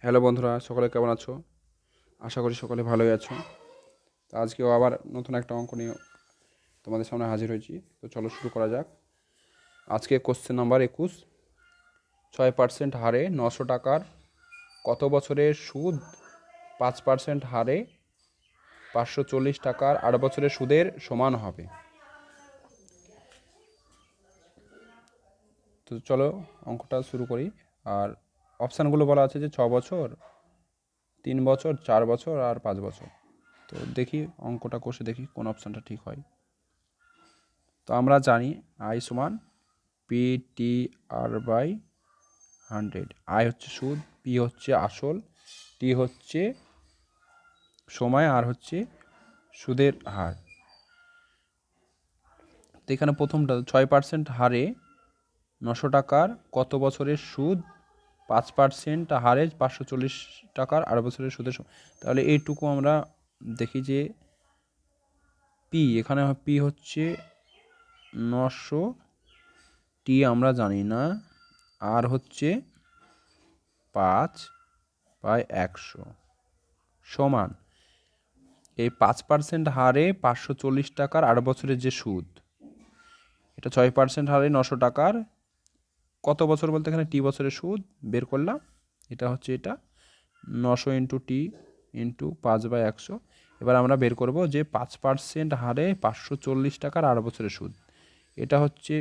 Hello বন্ধুরা, সকলে কেমন আছো? আশা করি সকলে ভালোই আছো। তো আজকেও আবার নতুন একটা অঙ্ক নিয়ে তোমাদের সামনে হাজির হয়েছি। তো চলো শুরু করা যাক। আজকে কোশ্চেন নাম্বার 21। 6% হারে 900 টাকার কত বছরের সুদ 5% হারে 540 টাকার 8 বছরের সুদের সমান হবে? তো চলো অঙ্কটা শুরু করি। আর অপশানগুলো বলা আছে যে 6 বছর, 3 বছর, 4 বছর আর 5 বছর। তো দেখি অঙ্কটা কষে দেখি কোন অপশানটা ঠিক হয়। তো আমরা জানি আই সমান P T R by 100। I হচ্ছে সুদ, পি হচ্ছে আসল, টি হচ্ছে সময়, আর হচ্ছে সুদের হার। তো এখানে প্রথমটা 6% হারে 900 টাকার কত বছরের সুদ 5% হারে 540 টাকার 8 বছরের সুদের তাহলে এইটুকু আমরা দেখি যে পি, এখানে পি হচ্ছে 900, টি আমরা জানি না, আর হচ্ছে 5/100 সমান এই 5% হারে 540 টাকার 8 বছরের যে সুদ, এটা 6% হারে 900 টাকার কত বছর বলতে এখানে টি বছরের সুদ বের করলাম। এটা হচ্ছে এটা 900 ইন্টু টি ইন্টু 5/100। এবার আমরা বের করব যে 5% হারে 540 টাকার 8 বছরের সুদ। এটা হচ্ছে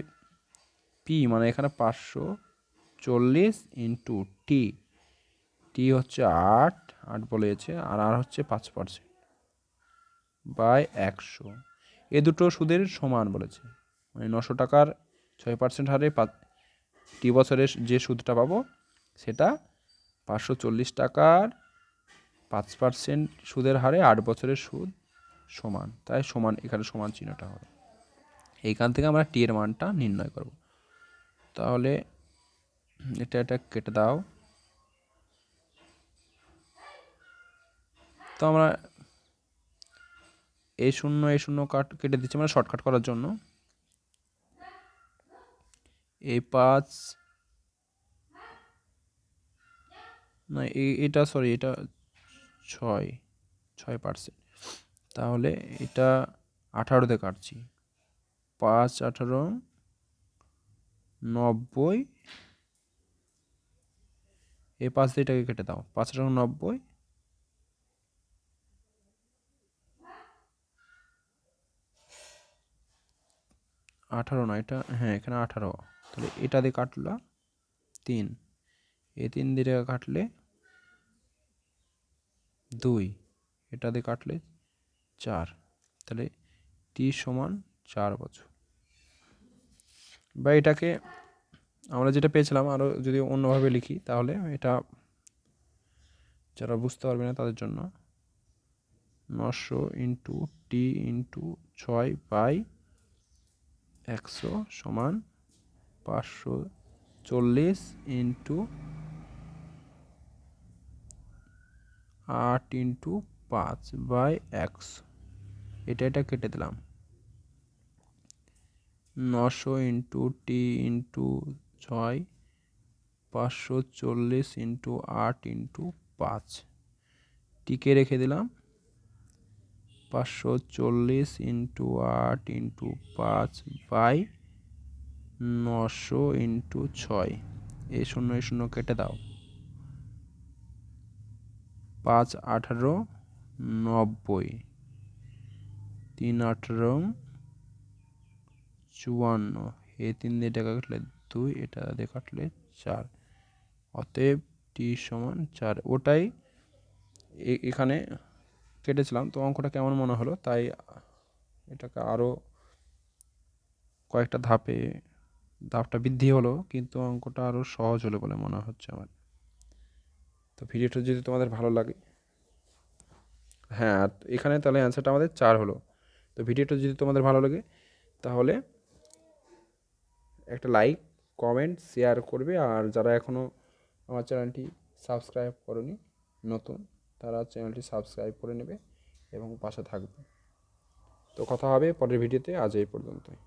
পি, মানে এখানে 540 ইন্টু টি, টি হচ্ছে 8 বলেছে, আর হচ্ছে 5%/100। এ দুটো সুদের সমান বলেছে, মানে 900 টাকার 6% হারে টি বছরের যে সুদটা পাবো সেটা 540 টাকার 5% সুদের হারে 8 বছরের সুদ সমান, তাই সমান এখানে সমান চিহ্নটা হবে। এইখান থেকে আমরা টি এর মানটা নির্ণয় করব। তাহলে এটা কেটে দাও। তো আমরা এই শূন্য কেটে দিচ্ছি মানে শর্টকাট করার জন্য। এই 5 না, এটা সরি, এটা 6%। তাহলে এটা 18 দিয়ে কাটছি। 5×18 90। এই 5 দিয়ে এটাকে কেটে দাও। 5×18 90, 18 না, এটা হ্যাঁ এখানে 18। তাহলে এটা দিয়ে কাটলা 3, এই 3 দিয়ে কাটলে 2, এটা দিয়ে কাটলে 4। তাহলে টি সমান 4 বছর। বা এটাকে আমরা যেটা পেয়েছিলাম আরও যদি অন্যভাবে লিখি তাহলে এটা যারা বুঝতে পারবে না তাদের জন্য 900 ইন্টু টি ইন্টু 6/100 সমান 540 ইন্টু 8 ইন্টু 5/100। এটা কেটে দিলাম। 900 into T into 6, 540 into 8 into 5, টিকে রেখে দিলাম। 540 ইন্টু 8 ইন্টু 5/900 ইন্টু 6। এই শূন্য কেটে দাও। 5×18 90, 3×18 54, এই 3 দিয়ে এটা কাটলে 2, এটা দিয়ে কাটলে 4। অতএব টি সমান 4। ওটাই এখানে কেটেছিলাম। তো অঙ্কটা কেমন মনে হলো, তাই এটাকে আরও কয়েকটা ধাপটা বৃদ্ধি হলো, কিন্তু অঙ্কটা আরও সহজ হলো বলে মনে হচ্ছে আমার। তো ভিডিওটা যদি তোমাদের ভালো লাগে, হ্যাঁ এখানে তাহলে অ্যান্সারটা আমাদের 4 হলো। তো ভিডিওটা যদি তোমাদের ভালো লাগে তাহলে একটা লাইক, কমেন্ট, শেয়ার করবে। আর যারা এখনও আমার চ্যানেলটি সাবস্ক্রাইব করনি, নতুন, তারা চ্যানেলটি সাবস্ক্রাইব করে নেবে এবং পাশে থাকবে। তো কথা হবে পরের ভিডিওতে। আজ এই পর্যন্তই।